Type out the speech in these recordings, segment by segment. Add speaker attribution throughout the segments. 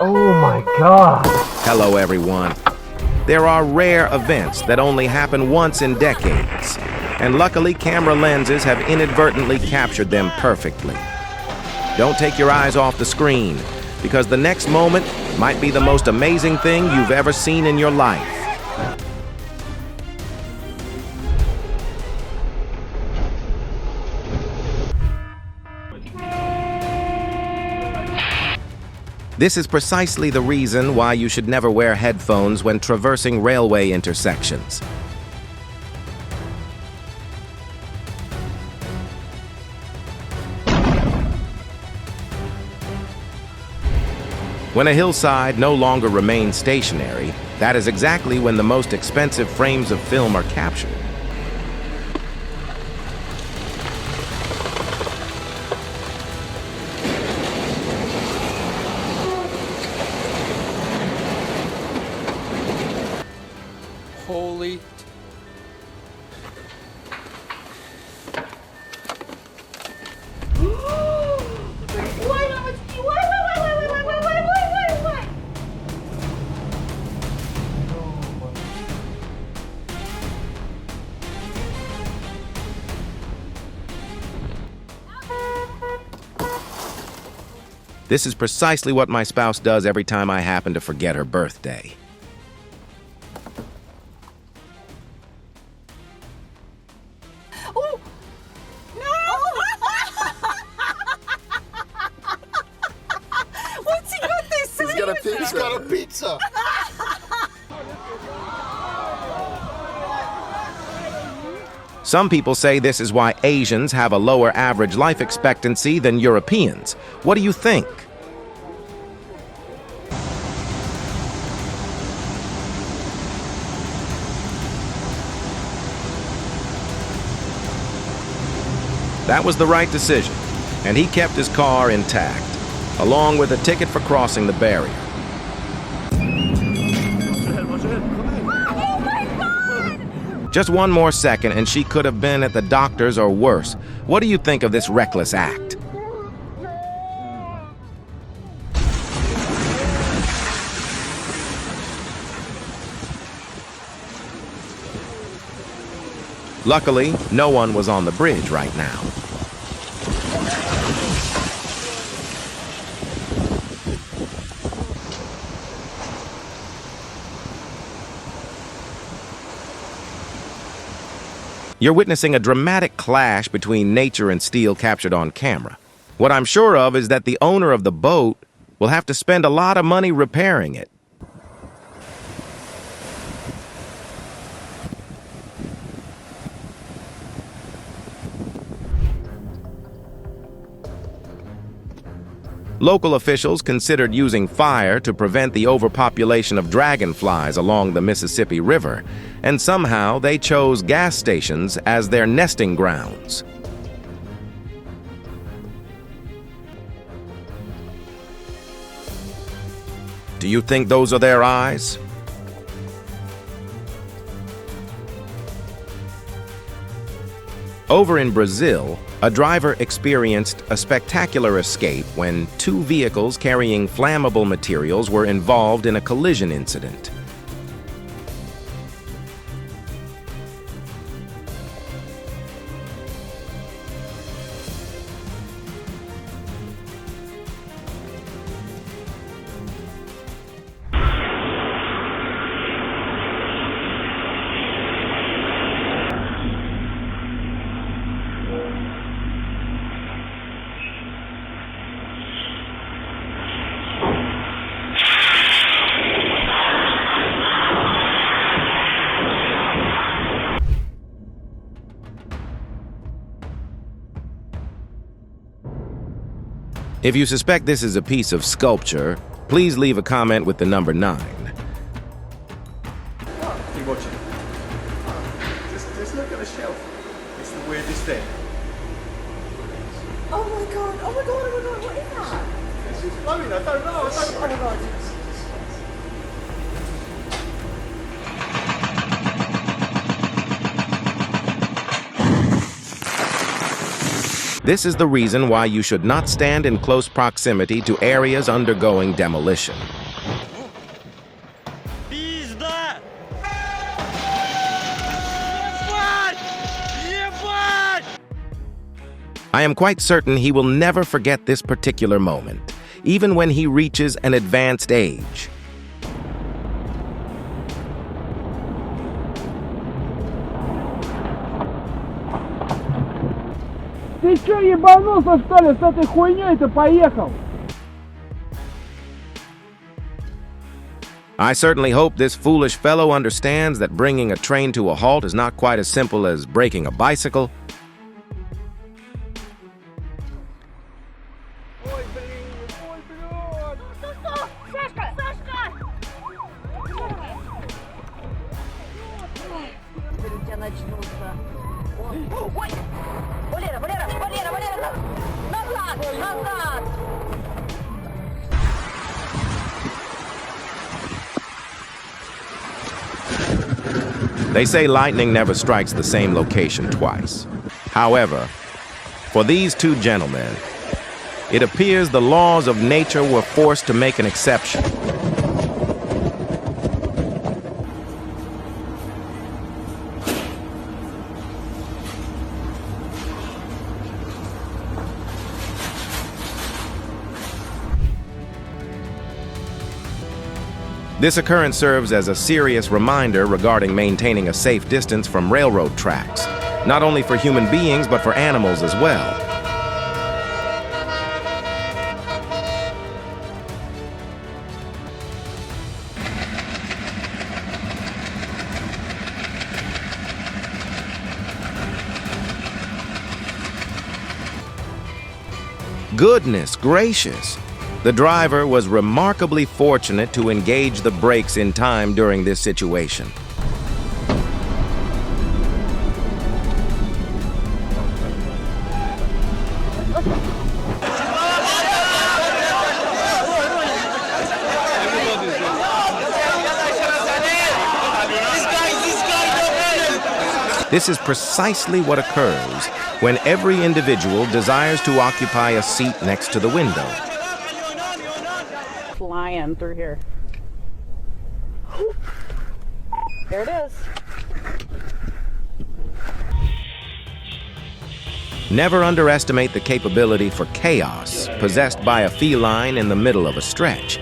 Speaker 1: Oh my God.
Speaker 2: Hello, everyone. There are rare events that only happen once in decades, and luckily camera lenses have inadvertently captured them perfectly. Don't take your eyes off the screen, because the next moment might be the most amazing thing you've ever seen in your life. This is precisely the reason why you should never wear headphones when traversing railway intersections. When a hillside no longer remains stationary, that is exactly when the most expensive frames of film are captured.
Speaker 3: Holy.
Speaker 2: This is precisely what my spouse does every time I happen to forget her birthday.
Speaker 4: Oh! No! What's he got this?
Speaker 5: He's got a pizza.
Speaker 2: Some people say this is why Asians have a lower average life expectancy than Europeans. What do you think? That was the right decision, and he kept his car intact, along with a ticket for crossing the barrier. Just one more second and she could have been at the doctor's or worse. What do you think of this reckless act? Luckily, no one was on the bridge right now. You're witnessing a dramatic clash between nature and steel captured on camera. What I'm sure of is that the owner of the boat will have to spend a lot of money repairing it. Local officials considered using fire to prevent the overpopulation of dragonflies along the Mississippi River, and somehow they chose gas stations as their nesting grounds. Do you think those are their eyes? Over in Brazil, a driver experienced a spectacular escape when two vehicles carrying flammable materials were involved in a collision incident. If you suspect this is a piece of sculpture, please leave a comment with the number 9.
Speaker 3: Keep watching. Just look at the shelf. It's the weirdest thing.
Speaker 4: Oh my god, oh my god, oh my god, what is that?
Speaker 3: It's just flowing, I don't know.
Speaker 4: Oh my god.
Speaker 2: This is the reason why you should not stand in close proximity to areas undergoing demolition. I am quite certain he will never forget this particular moment, even when he reaches an advanced age.
Speaker 1: Ты чё, ебанулся, что ли, с этой хуйнёй-то поехал?
Speaker 2: I certainly hope this foolish fellow understands that bringing a train to a halt is not quite as simple as braking a bicycle.
Speaker 4: Ой! Валера, Валера, Валера, Валера! Назад! Назад!
Speaker 2: They say lightning never strikes the same location twice. However, for these two gentlemen, it appears the laws of nature were forced to make an exception. This occurrence serves as a serious reminder regarding maintaining a safe distance from railroad tracks, not only for human beings but for animals as well. Goodness gracious! The driver was remarkably fortunate to engage the brakes in time during this situation. This is precisely what occurs when every individual desires to occupy a seat next to the window.
Speaker 6: Flying through here. There it is.
Speaker 2: Never underestimate the capability for chaos possessed by a feline in the middle of a stretch.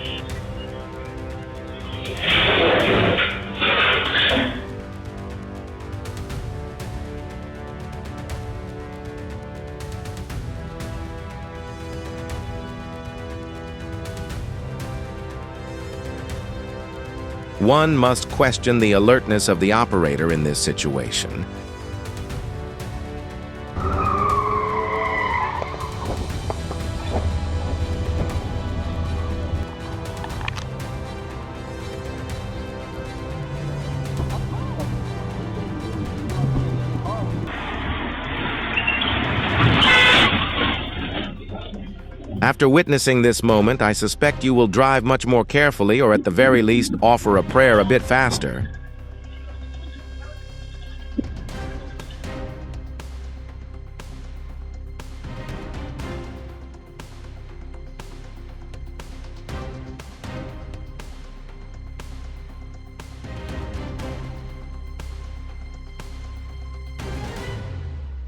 Speaker 2: One must question the alertness of the operator in this situation. After witnessing this moment, I suspect you will drive much more carefully, or at the very least, offer a prayer a bit faster.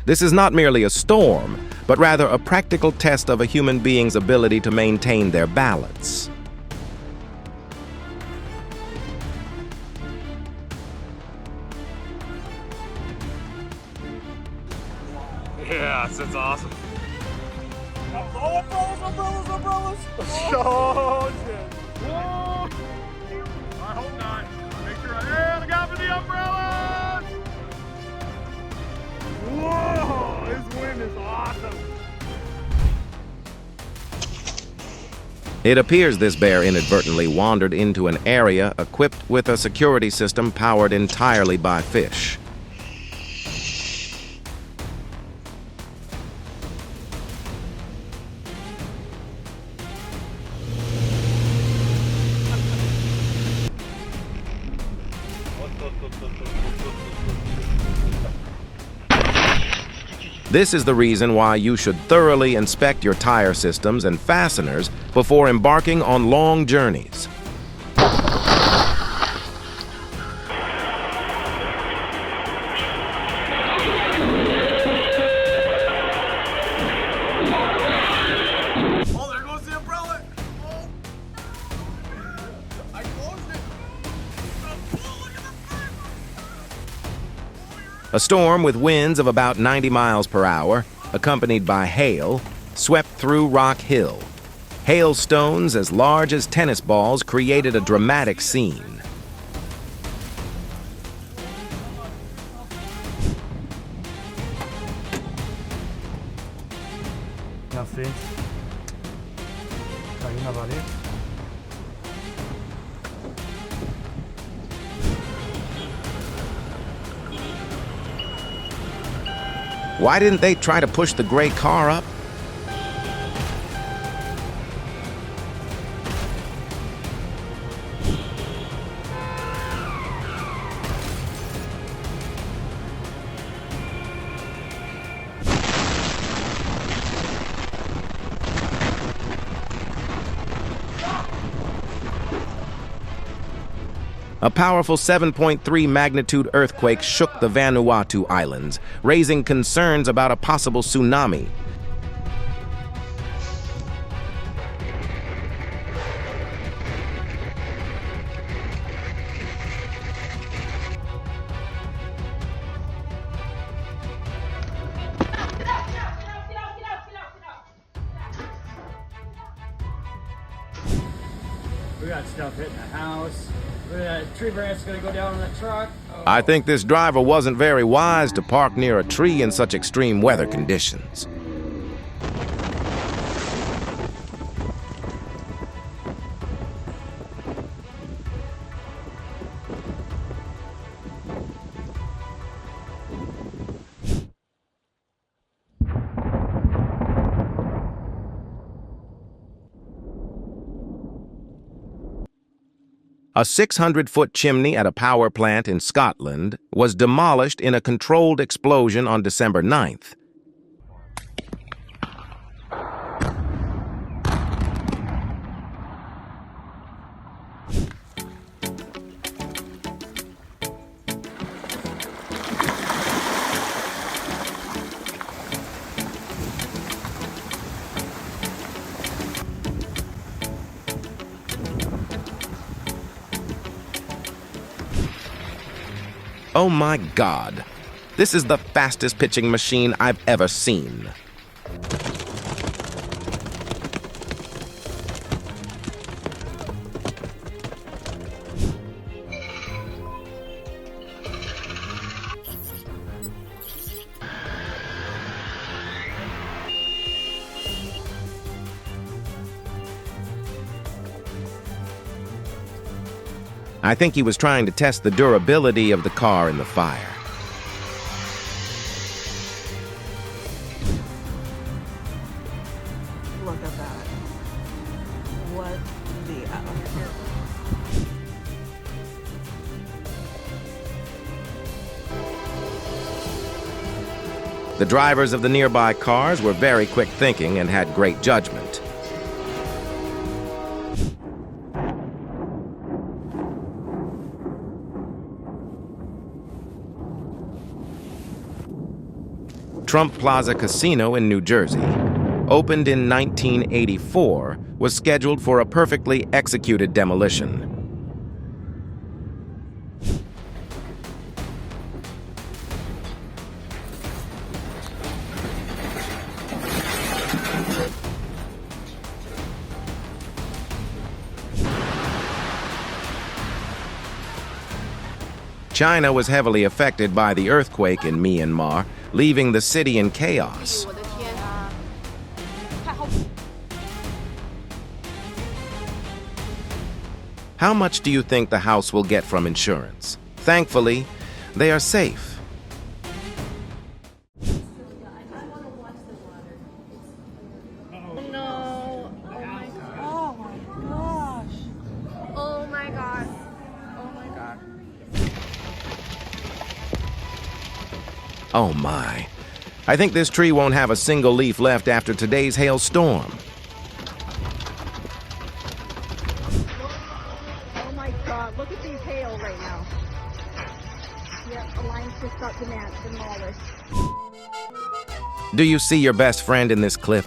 Speaker 2: This is not merely a storm, but rather a practical test of a human being's ability to maintain their balance.
Speaker 3: Yeah, that's awesome. Oh, umbrellas, umbrellas, umbrellas! Oh, shit. Whoa! I hope not. Make sure I got for the umbrellas! Whoa! This wind is awesome.
Speaker 2: It appears this bear inadvertently wandered into an area equipped with a security system powered entirely by fish. This is the reason why you should thoroughly inspect your tire systems and fasteners before embarking on long journeys.
Speaker 3: Oh, there goes the umbrella. Oh. I closed it. Oh, look at the thing.
Speaker 2: A storm with winds of about 90 miles per hour, accompanied by hail, swept through Rock Hill. Hailstones as large as tennis balls created a dramatic scene.
Speaker 1: Merci. T'as rien avalé?
Speaker 2: Why didn't they try to push the gray car up? A powerful 7.3 magnitude earthquake shook the Vanuatu Islands, raising concerns about a possible tsunami.
Speaker 7: We got stuff hitting the house. Look at that tree branch gonna go down on the truck. Oh.
Speaker 2: I think this driver wasn't very wise to park near a tree in such extreme weather conditions. A 600-foot chimney at a power plant in Scotland was demolished in a controlled explosion on December 9th. Oh my God, this is the fastest pitching machine I've ever seen. I think he was trying to test the durability of the car in the fire.
Speaker 6: Look at that. What the
Speaker 2: The drivers of the nearby cars were very quick thinking and had great judgment. Trump Plaza Casino in New Jersey, opened in 1984, was scheduled for a perfectly executed demolition. China was heavily affected by the earthquake in Myanmar, leaving the city in chaos. How much do you think the house will get from insurance? Thankfully, they are safe.
Speaker 8: No. Oh my gosh. Oh my god. Oh my god.
Speaker 2: Oh my. I think this tree won't have a single leaf left after today's hailstorm.
Speaker 9: Oh my God, look at these hail right now. Yep, the line's just got demolished.
Speaker 2: Do you see your best friend in this clip?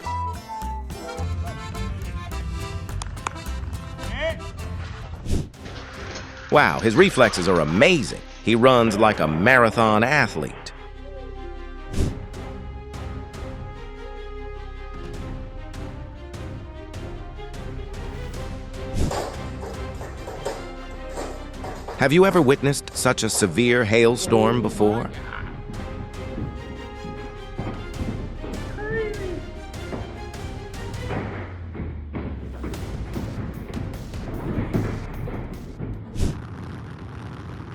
Speaker 2: Wow, his reflexes are amazing. He runs like a marathon athlete. Have you ever witnessed such a severe hailstorm before?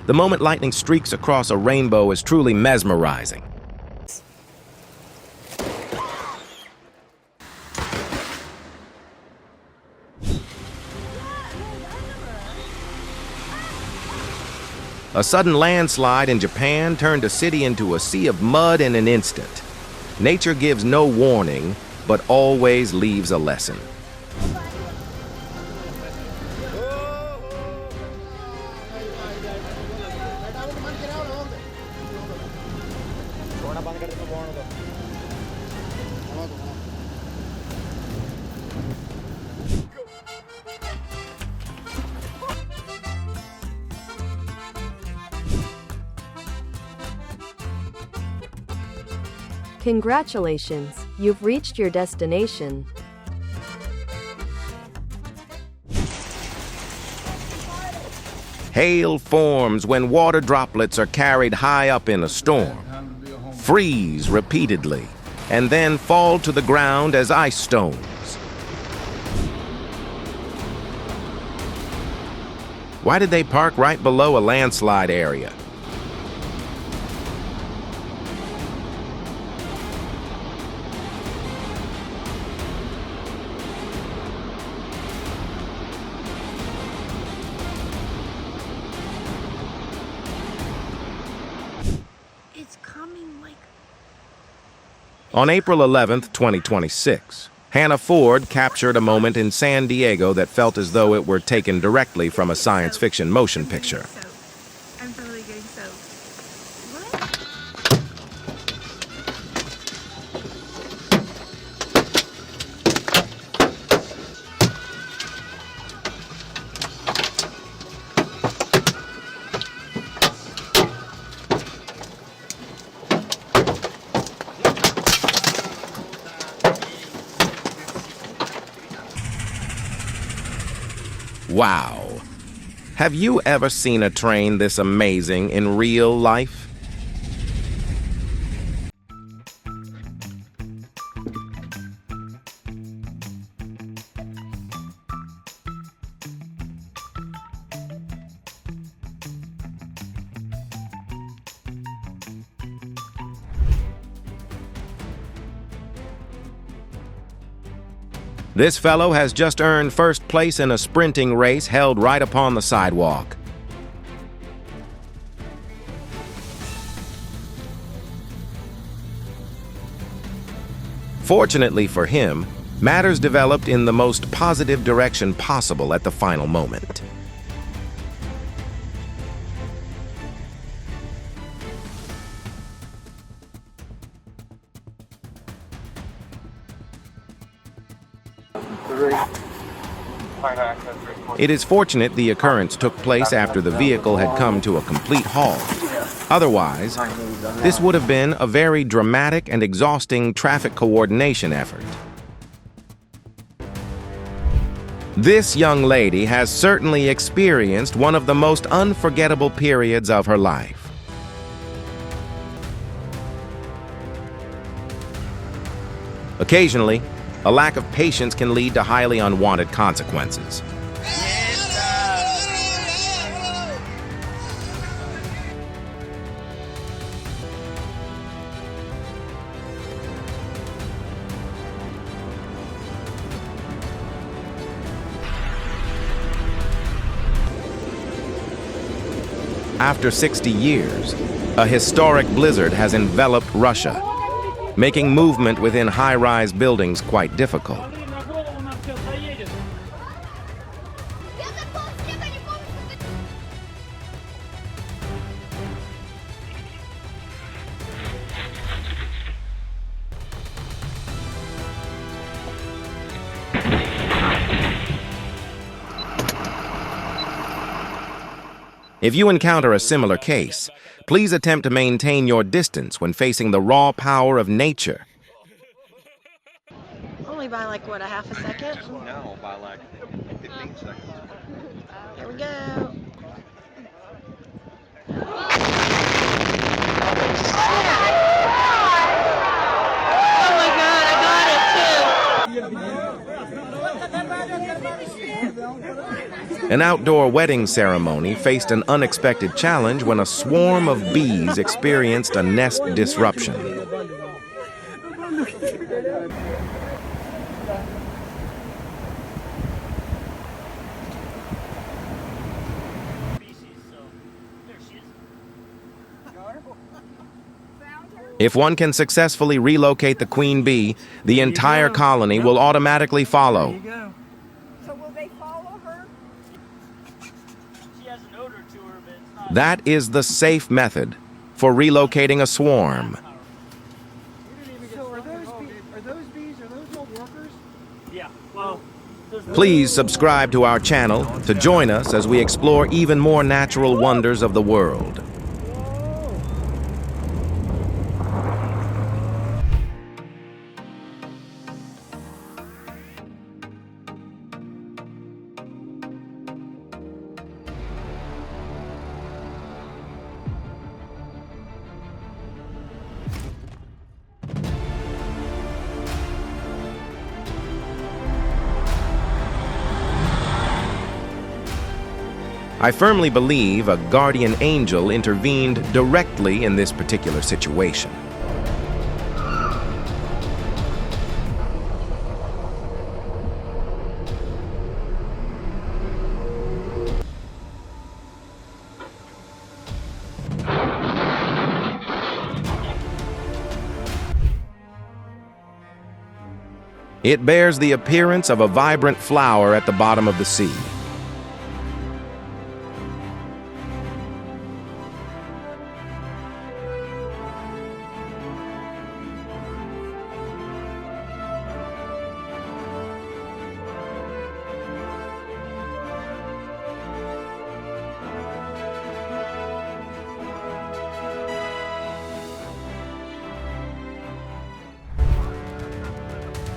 Speaker 2: The moment lightning streaks across a rainbow is truly mesmerizing. A sudden landslide in Japan turned a city into a sea of mud in an instant. Nature gives no warning, but always leaves a lesson.
Speaker 10: Congratulations, you've reached your destination.
Speaker 2: Hail forms when water droplets are carried high up in a storm, freeze repeatedly, and then fall to the ground as ice stones. Why did they park right below a landslide area? On April 11, 2026, Hannah Ford captured a moment in San Diego that felt as though it were taken directly from a science fiction motion picture.
Speaker 8: I'm totally getting soaked.
Speaker 2: Wow. Have you ever seen a train this amazing in real life? This fellow has just earned first place in a sprinting race held right upon the sidewalk. Fortunately for him, matters developed in the most positive direction possible at the final moment. It is fortunate the occurrence took place after the vehicle had come to a complete halt. Otherwise, this would have been a very dramatic and exhausting traffic coordination effort. This young lady has certainly experienced one of the most unforgettable periods of her life. Occasionally, a lack of patience can lead to highly unwanted consequences. After 60 years, a historic blizzard has enveloped Russia. making movement within high-rise buildings quite difficult. If you encounter a similar case, please attempt to maintain your distance when facing the raw power of nature.
Speaker 6: Only by like, what, a half a second?
Speaker 5: No, by like 15 seconds.
Speaker 6: Here we go. Oh my God, I got it too.
Speaker 2: An outdoor wedding ceremony faced an unexpected challenge when a swarm of bees experienced a nest disruption. If one can successfully relocate the queen bee, the entire colony will automatically follow.
Speaker 9: So will they follow her?
Speaker 7: She has an odor to her, but it's not.
Speaker 2: That is the safe method for relocating a swarm.
Speaker 1: So are those bees all workers?
Speaker 7: Yeah, well,
Speaker 2: Please subscribe to our channel to join us as we explore even more natural wonders of the world. I firmly believe a guardian angel intervened directly in this particular situation. It bears the appearance of a vibrant flower at the bottom of the sea.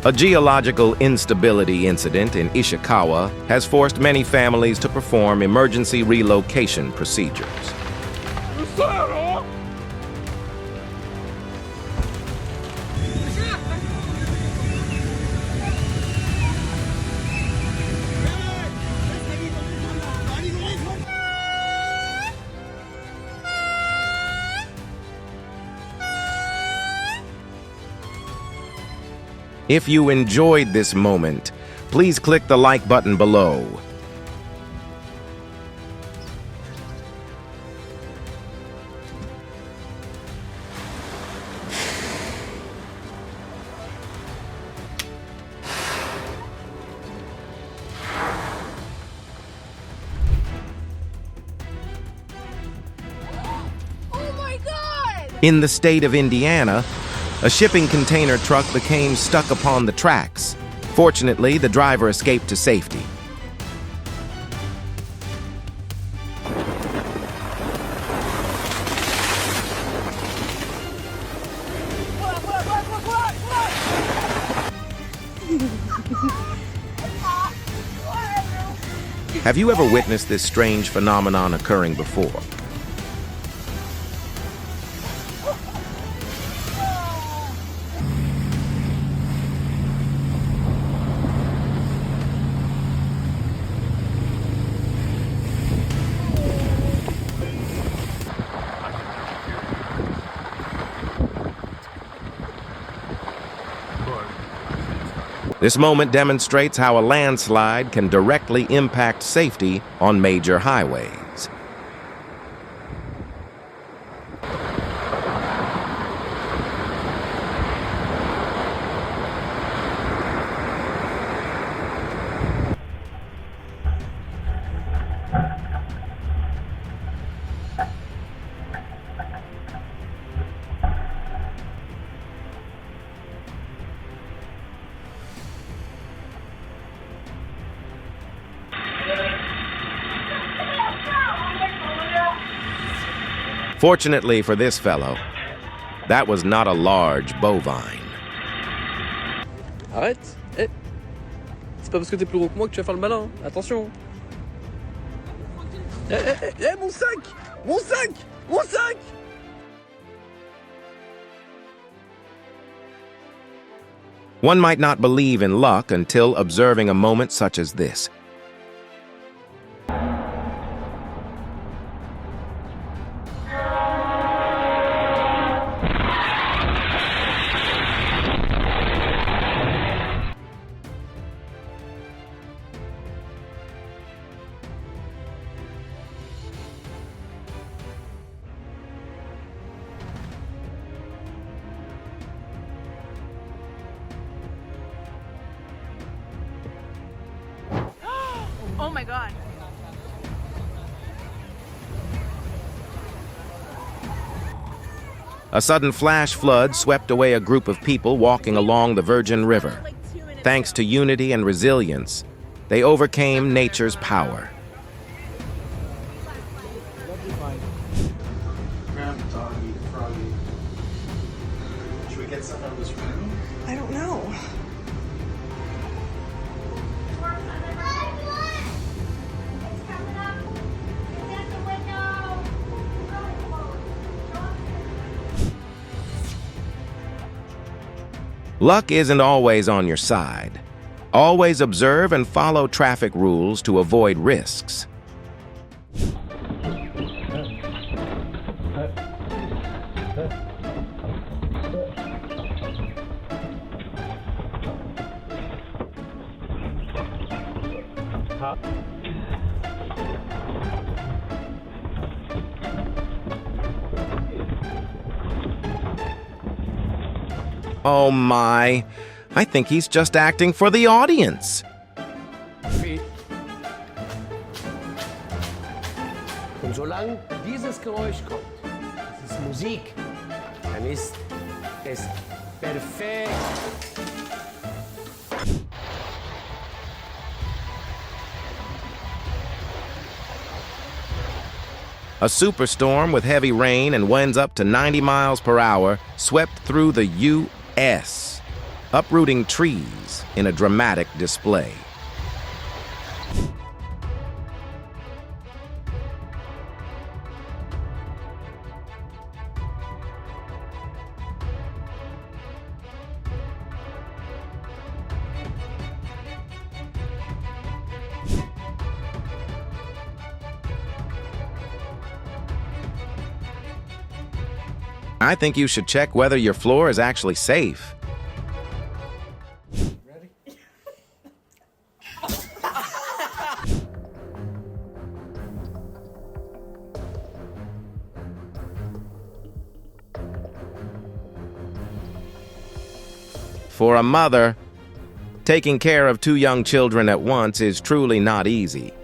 Speaker 2: A geological instability incident in Ishikawa has forced many families to perform emergency relocation procedures. If you enjoyed this moment, please click the like button below.
Speaker 8: Oh my God!
Speaker 2: In the state of Indiana, a shipping container truck became stuck upon the tracks. Fortunately, the driver escaped to safety. Have you ever witnessed this strange phenomenon occurring before? This moment demonstrates how a landslide can directly impact safety on major highways. Fortunately for this fellow, that was not a large bovine.
Speaker 11: Arrête. Eh. C'est pas parce que t'es plus gros que moi que tu vas faire le malin. Attention. Eh, mon sac! Mon sac! Mon sac!
Speaker 2: One might not believe in luck until observing a moment such as this.
Speaker 8: Oh my god.
Speaker 2: A sudden flash flood swept away a group of people walking along the Virgin River. Thanks to unity and resilience, they overcame nature's power.
Speaker 5: Should we get some out of this room?
Speaker 8: I don't know.
Speaker 2: Luck isn't always on your side. Always observe and follow traffic rules to avoid risks. Oh my, I think he's just acting for the audience.
Speaker 12: Und solange dieses Geräusch kommt, das ist Musik, dann ist es perfekt.
Speaker 2: A superstorm with heavy rain and winds up to 90 miles per hour swept through the U.S., uprooting trees in a dramatic display. I think you should check whether your floor is actually safe.
Speaker 12: Ready?
Speaker 2: For a mother, taking care of two young children at once is truly not easy.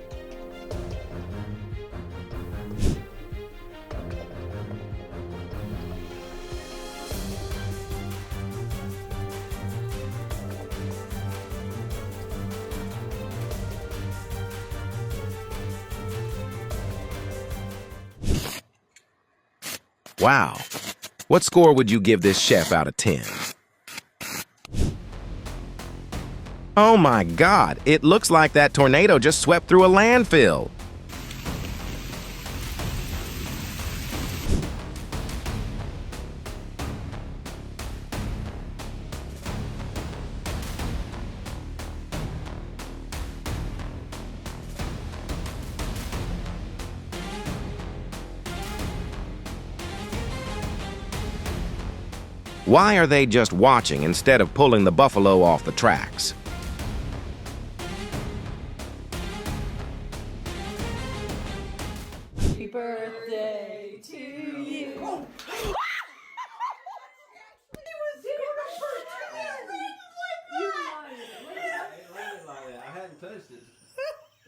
Speaker 2: Wow. What score would you give this chef out of 10? Oh my God, it looks like that tornado just swept through a landfill. Why are they just watching instead of pulling the buffalo off the tracks?
Speaker 6: Happy birthday to you. Oh.
Speaker 12: I hadn't touched it.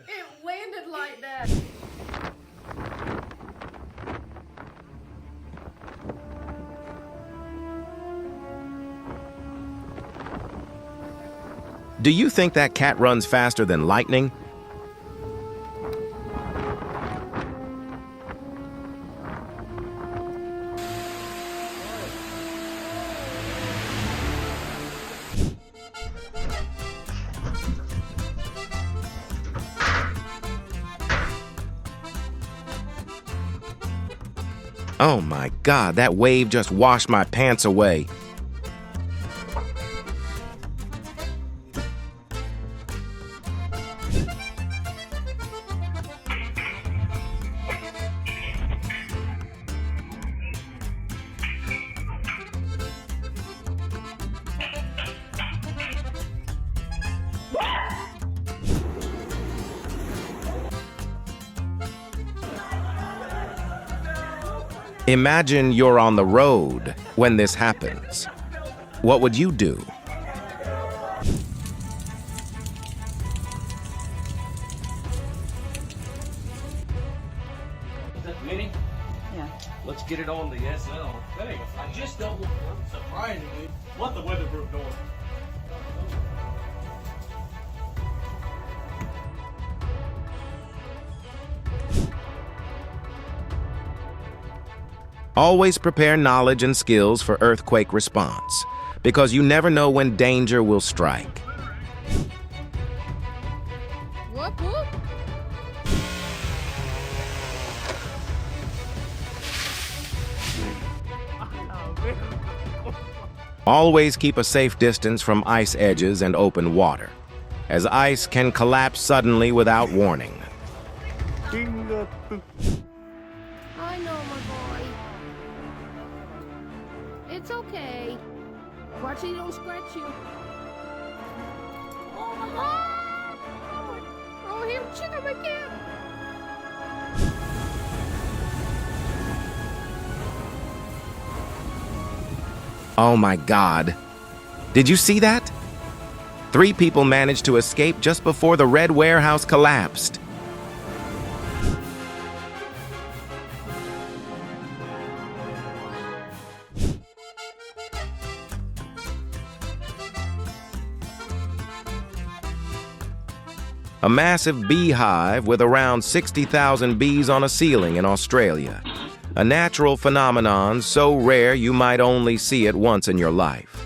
Speaker 8: It landed like that.
Speaker 2: Do you think that cat runs faster than lightning? Oh my God, that wave just washed my pants away. Imagine you're on the road when this happens. What would you do?
Speaker 7: Is that Vinny?
Speaker 4: Yeah.
Speaker 7: Let's get it on the SL. Hey, I just don't, surprisingly, want the weatherproof door.
Speaker 2: Always prepare knowledge and skills for earthquake response, because you never know when danger will strike.
Speaker 8: Whoop, whoop.
Speaker 2: Always keep a safe distance from ice edges and open water, as ice can collapse suddenly without warning.
Speaker 8: I know, my boy. It's okay. Watch he don't scratch you. Oh my God! Oh, here, check him again.
Speaker 2: Oh my God. Did you see that? 3 people managed to escape just before the red warehouse collapsed. A massive beehive with around 60,000 bees on a ceiling in Australia. A natural phenomenon so rare you might only see it once in your life.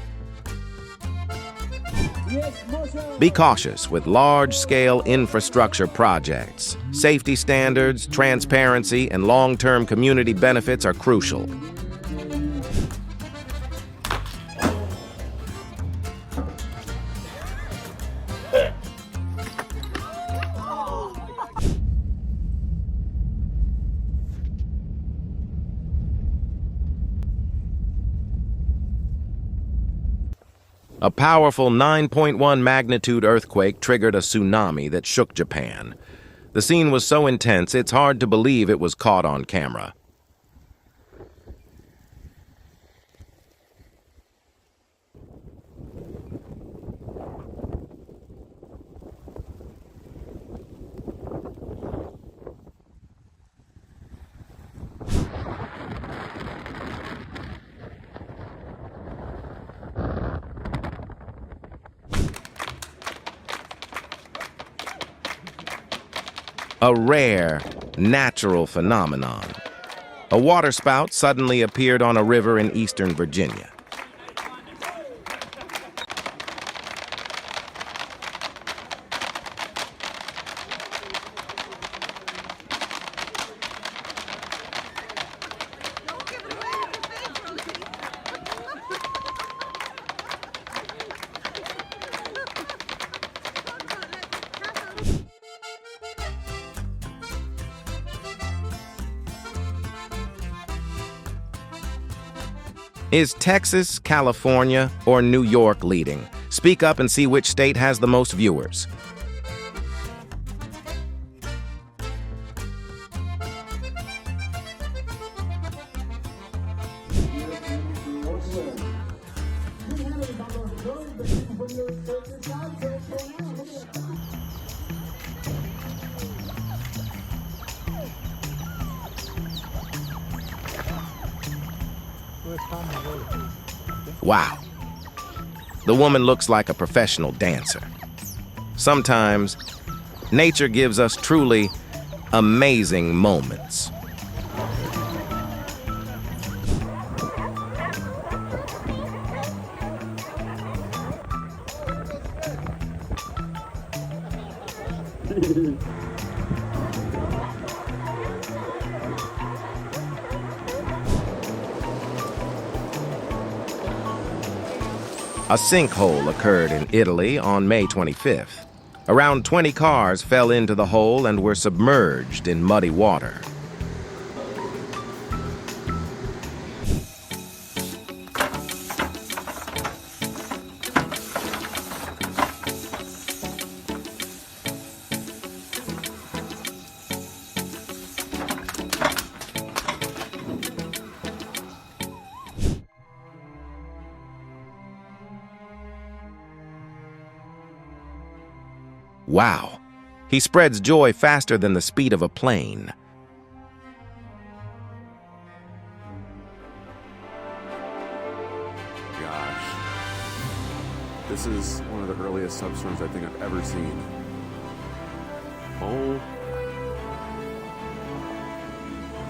Speaker 2: Be cautious with large-scale infrastructure projects. Safety standards, transparency, and long-term community benefits are crucial. A powerful 9.1 magnitude earthquake triggered a tsunami that shook Japan. The scene was so intense, it's hard to believe it was caught on camera. A rare, natural phenomenon. A waterspout suddenly appeared on a river in eastern Virginia. Is Texas, California, or New York leading? Speak up and see which state has the most viewers. Wow. The woman looks like a professional dancer. Sometimes, nature gives us truly amazing moments. A sinkhole occurred in Italy on May 25th. Around 20 cars fell into the hole and were submerged in muddy water. Wow, he spreads joy faster than the speed of a plane.
Speaker 3: Gosh. This is one of the earliest substorms I think I've ever seen. Oh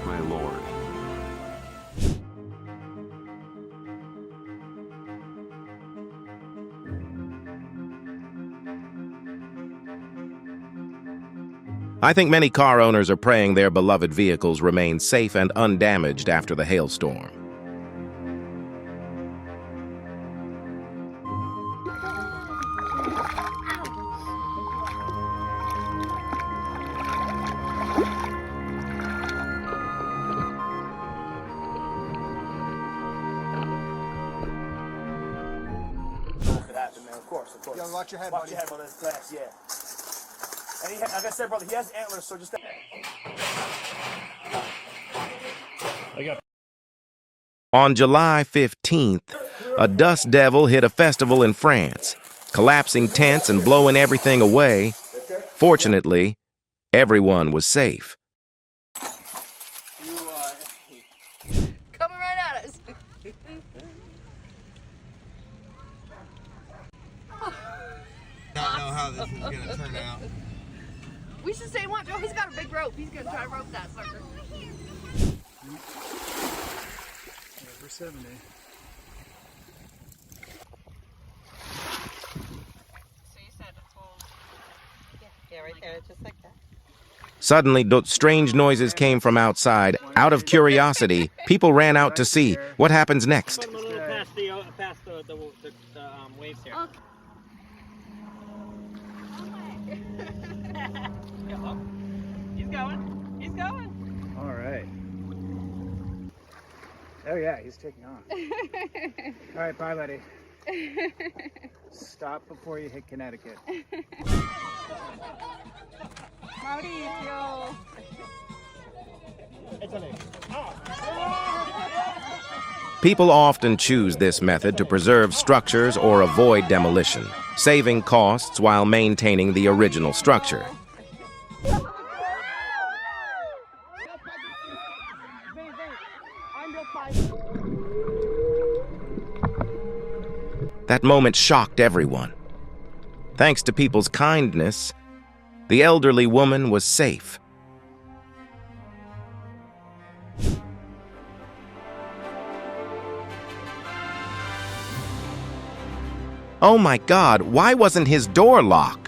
Speaker 3: my Lord.
Speaker 2: I think many car owners are praying their beloved vehicles remain safe and undamaged after the hailstorm.
Speaker 7: Of course.
Speaker 5: Yo, watch your head,
Speaker 7: Watch
Speaker 5: buddy.
Speaker 7: your head, brother. It's glass, yeah. And he, like I said, brother, he has antlers, so just...
Speaker 2: On July 15th, a dust devil hit a festival in France, collapsing tents and blowing everything away. Fortunately, everyone was safe.
Speaker 8: Coming right at us.
Speaker 5: Don't know how this is gonna turn out.
Speaker 8: We should say what, Joe? He's got a big rope. He's gonna try to rope that sucker.
Speaker 1: Over 70.
Speaker 6: So you said it's hold. Yeah, right there, just like that.
Speaker 2: Suddenly, strange noises came from outside. Out of curiosity, people ran out to see what happens next.
Speaker 7: A little past the waves here.
Speaker 8: Okay.
Speaker 7: He's going. He's going.
Speaker 1: All right. Oh yeah, he's taking off. All right, bye, buddy. Stop before you hit Connecticut.
Speaker 8: Mauricio.
Speaker 2: People often choose this method to preserve structures or avoid demolition, saving costs while maintaining the original structure. That moment shocked everyone. Thanks to people's kindness, the elderly woman was safe. Oh my God, why wasn't his door locked?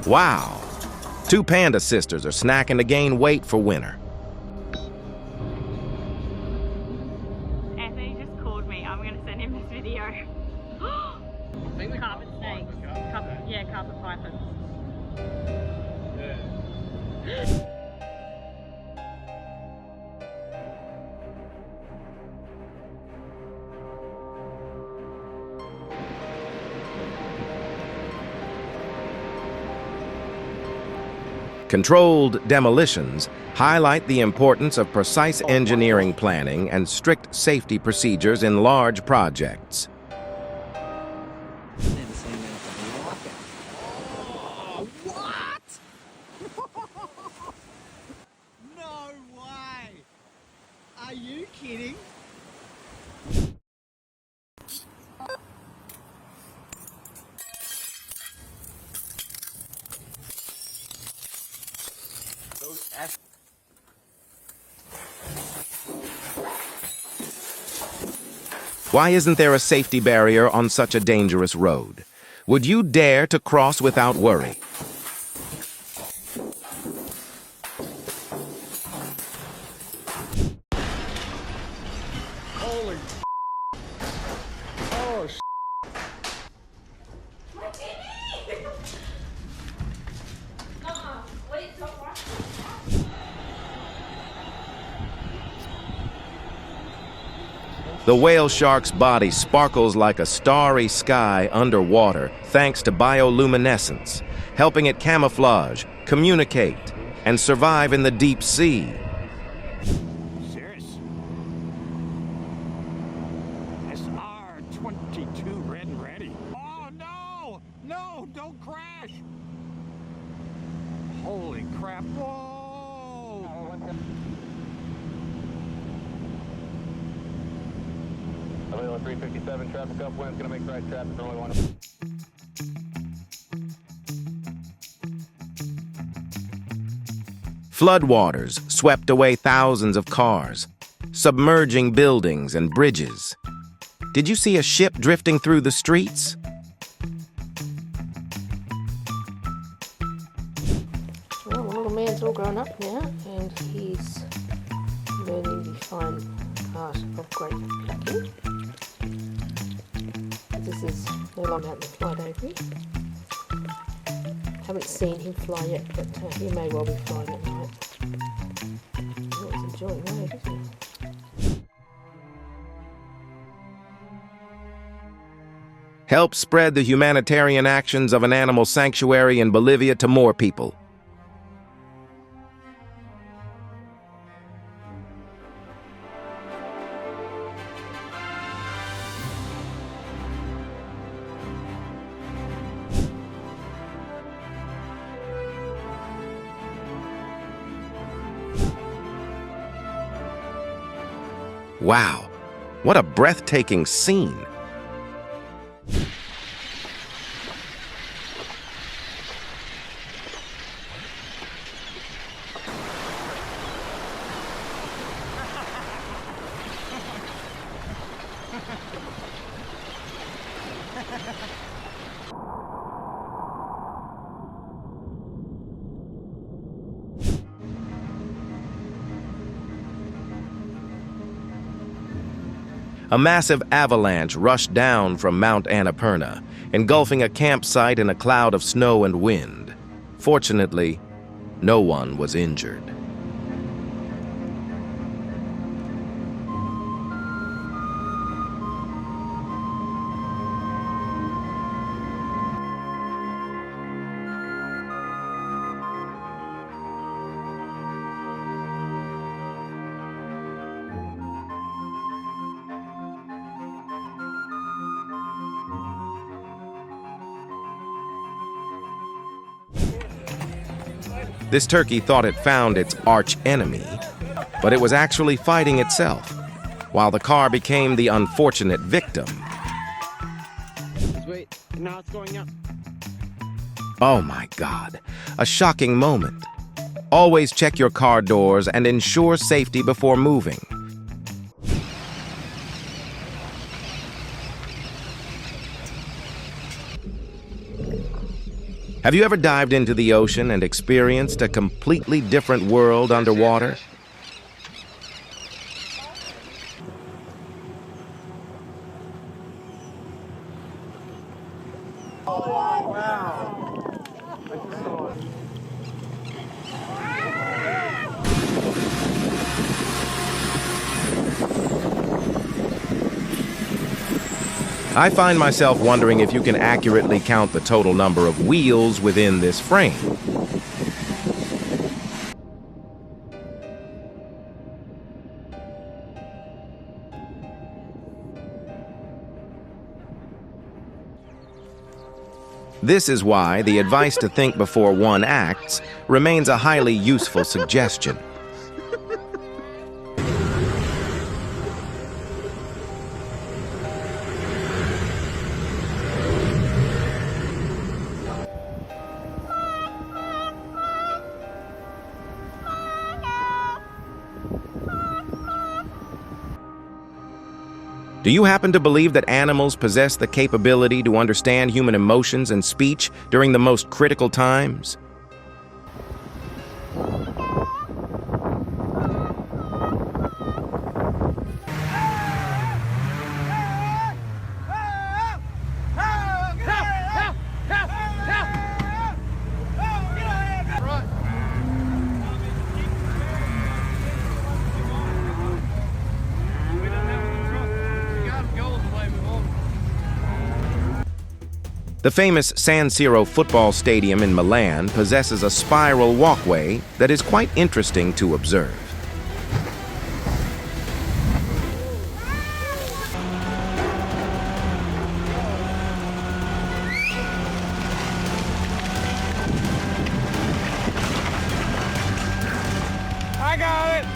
Speaker 2: Wow, two panda sisters are snacking to gain weight for winter.
Speaker 6: Anthony just called me. I'm going to send him this video. Carpet snakes. Carpet pythons.
Speaker 2: Controlled demolitions highlight the importance of precise engineering planning and strict safety procedures in large projects.
Speaker 5: What? No way. Are you kidding?
Speaker 2: Why isn't there a safety barrier on such a dangerous road? Would you dare to cross without worry?
Speaker 3: Holy. Oh,
Speaker 2: The whale shark's body sparkles like a starry sky underwater thanks to bioluminescence, helping it camouflage, communicate, and survive in the deep sea.
Speaker 13: Serious? SR-22 red and ready. Oh, no! No, don't crash! Holy crap, whoa!
Speaker 14: Available 357, traffic upwind, gonna make right traffic, only one.
Speaker 2: Floodwaters swept away thousands of cars, submerging buildings and bridges. Did you see a ship drifting through the streets?
Speaker 15: Well, the little man's all grown up now, and he's learning the fine art of great plucking. This is no longer having to fly over here. Haven't seen him fly yet, but he may well be flying at night. He's enjoying that, isn't he?
Speaker 2: Help spread the humanitarian actions of an animal sanctuary in Bolivia to more people. Wow, what a breathtaking scene. A massive avalanche rushed down from Mount Annapurna, engulfing a campsite in a cloud of snow and wind. Fortunately, no one was injured. This turkey thought it found its arch enemy, but it was actually fighting itself, while the car became the unfortunate victim.
Speaker 16: Wait, now it's going up.
Speaker 2: Oh my God, a shocking moment. Always check your car doors and ensure safety before moving. Have you ever dived into the ocean and experienced a completely different world underwater? I find myself wondering if you can accurately count the total number of wheels within this frame. This is why the advice to think before one acts remains a highly useful suggestion. Do you happen to believe that animals possess the capability to understand human emotions and speech during the most critical times? The famous San Siro football stadium in Milan possesses a spiral walkway that is quite interesting to observe.
Speaker 3: I got it!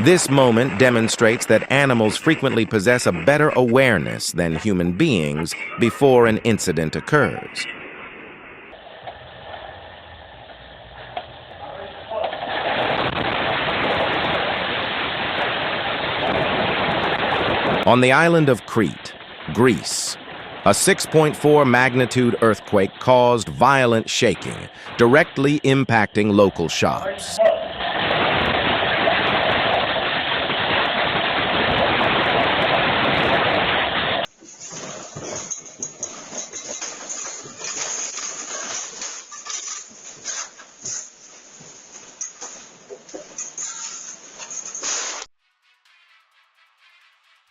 Speaker 2: This moment demonstrates that animals frequently possess a better awareness than human beings before an incident occurs. On the island of Crete, Greece, a 6.4 magnitude earthquake caused violent shaking, directly impacting local shops.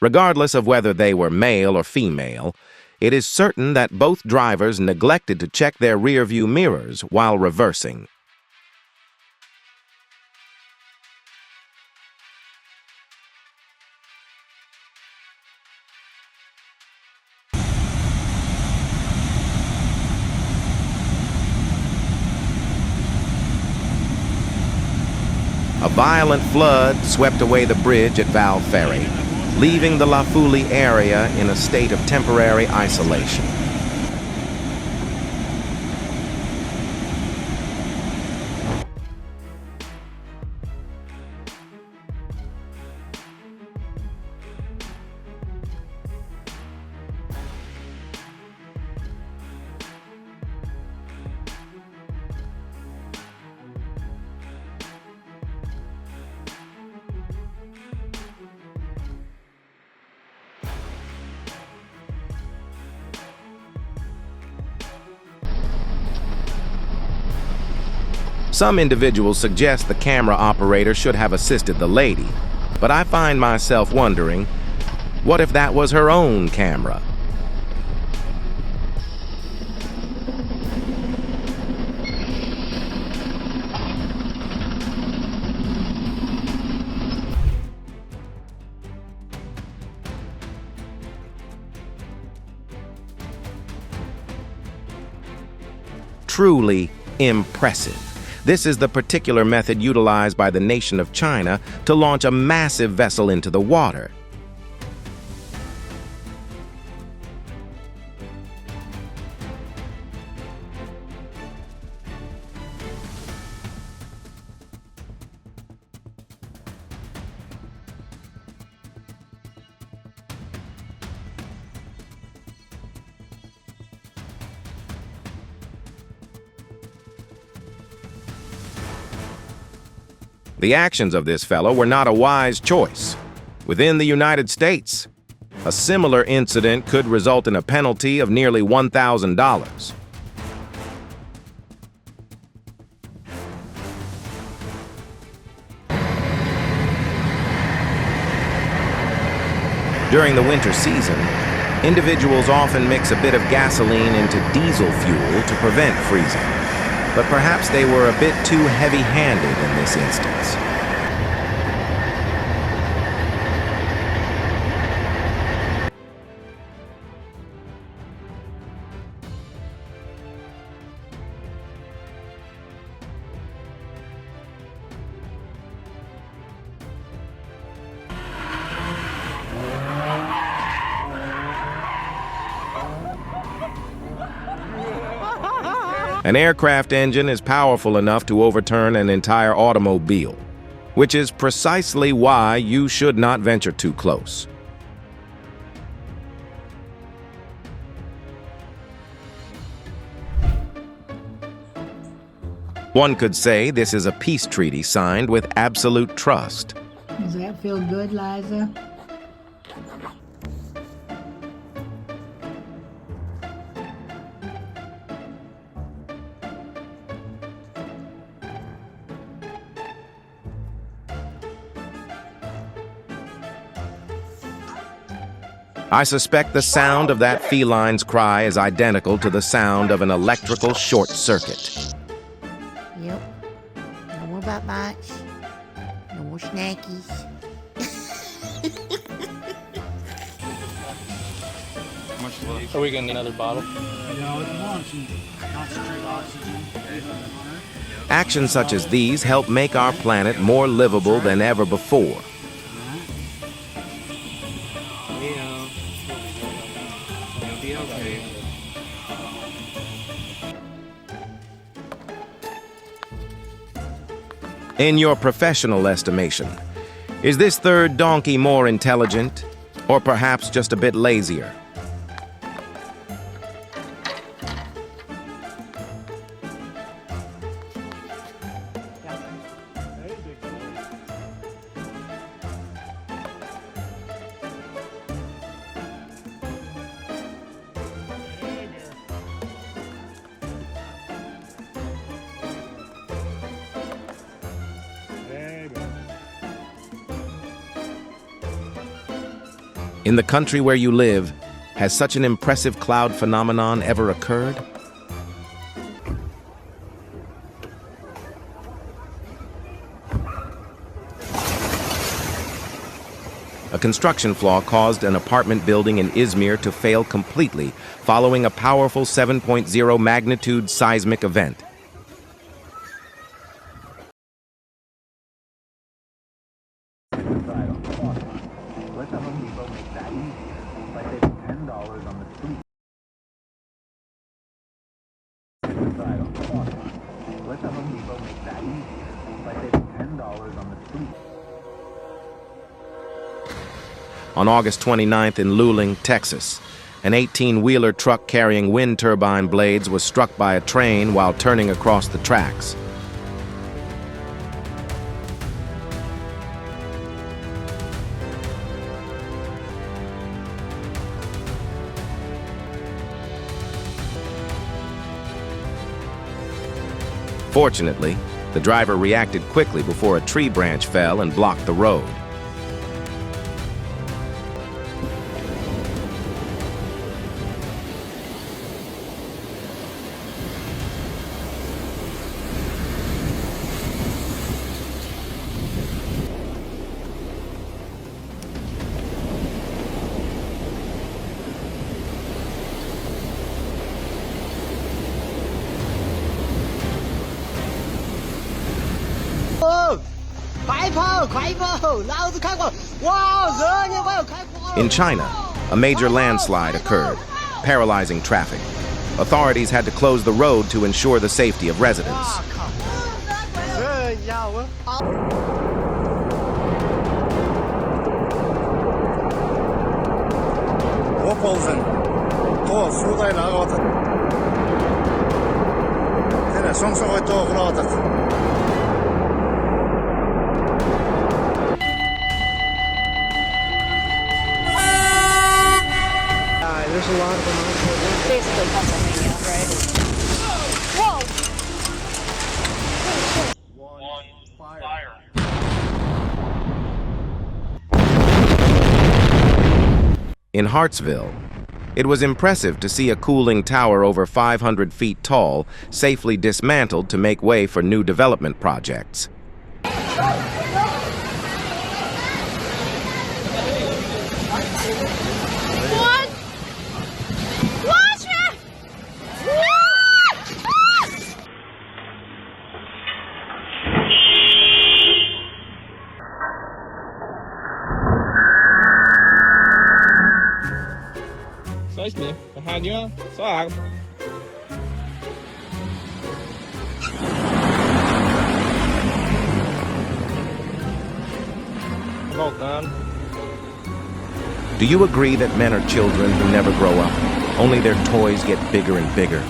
Speaker 2: Regardless of whether they were male or female, it is certain that both drivers neglected to check their rearview mirrors while reversing. A violent flood swept away the bridge at Val Ferry, leaving the La Fouli area in a state of temporary isolation. Some individuals suggest the camera operator should have assisted the lady, but I find myself wondering, what if that was her own camera? Truly impressive. This is the particular method utilized by the nation of China to launch a massive vessel into the water. The actions of this fellow were not a wise choice. Within the United States, a similar incident could result in a penalty of nearly $1,000. During the winter season, individuals often mix a bit of gasoline into diesel fuel to prevent freezing, but perhaps they were a bit too heavy-handed in this instance. An aircraft engine is powerful enough to overturn an entire automobile, which is precisely why you should not venture too close. One could say this is a peace treaty signed with absolute trust.
Speaker 16: Does that feel good, Liza?
Speaker 2: I suspect the sound of that feline's cry is identical to the sound of an electrical short circuit.
Speaker 16: Yep. No more butt bites. No more snackies.
Speaker 11: Are we getting another bottle?
Speaker 13: No, it wants some concentrated oxygen.
Speaker 2: Actions such as these help make our planet more livable than ever before. In your professional estimation, is this third donkey more intelligent, or perhaps just a bit lazier? In the country where you live, has such an impressive cloud phenomenon ever occurred? A construction flaw caused an apartment building in Izmir to fail completely following a powerful 7.0 magnitude seismic event. On August 29th in Luling, Texas, an 18-wheeler truck carrying wind turbine blades was struck by a train while turning across the tracks. Fortunately, the driver reacted quickly before a tree branch fell and blocked the road. In China, a major landslide occurred, paralyzing traffic. Authorities had to close the road to ensure the safety of residents.
Speaker 6: There's a lot of them on here. Basically Pennsylvania, right? Whoa!
Speaker 3: One fire.
Speaker 2: In Hartsville, it was impressive to see a cooling tower over 500 feet tall safely dismantled to make way for new development projects. Do you agree that men are children who never grow up? Only their toys get bigger and bigger.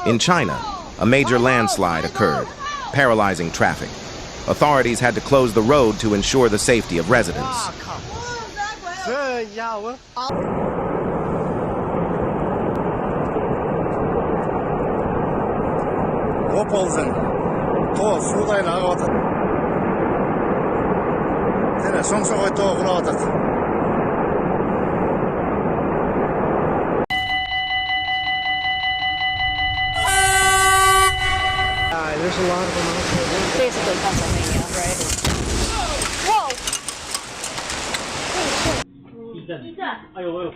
Speaker 2: In China, a major landslide occurred, paralyzing traffic. Authorities had to close the road to ensure the safety of residents.
Speaker 4: There's a lot of them out there. Basically Pennsylvania, right? Whoa!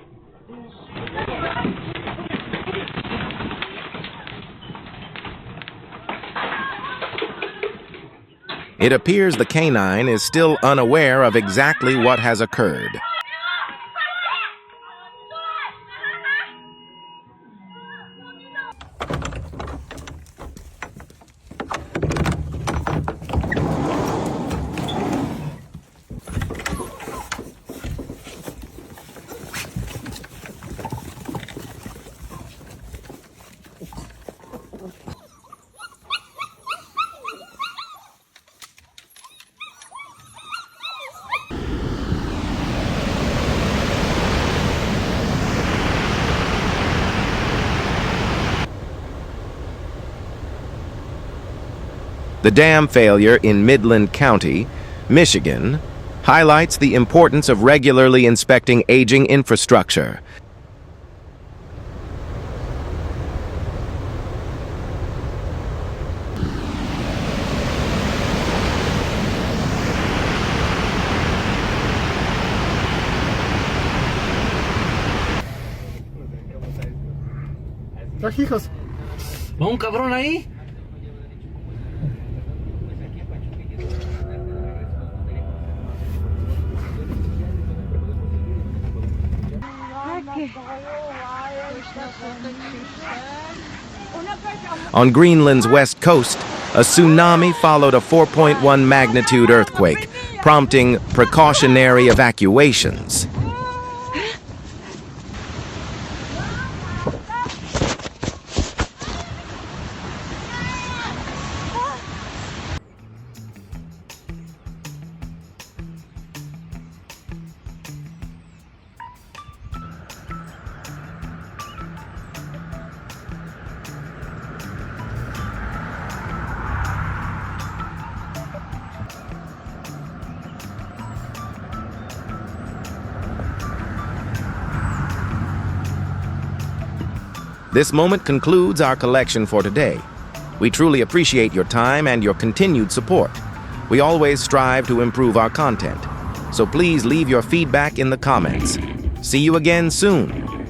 Speaker 2: It appears the canine is still unaware of exactly what has occurred. The dam failure in Midland County, Michigan, highlights the importance of regularly inspecting aging infrastructure.
Speaker 13: Hijos.
Speaker 7: ¿Va un cabrón ahí?
Speaker 2: On Greenland's west coast, a tsunami followed a 4.1 magnitude earthquake, prompting precautionary evacuations. This moment concludes our collection for today. We truly appreciate your time and your continued support. We always strive to improve our content, so please leave your feedback in the comments. See you again soon.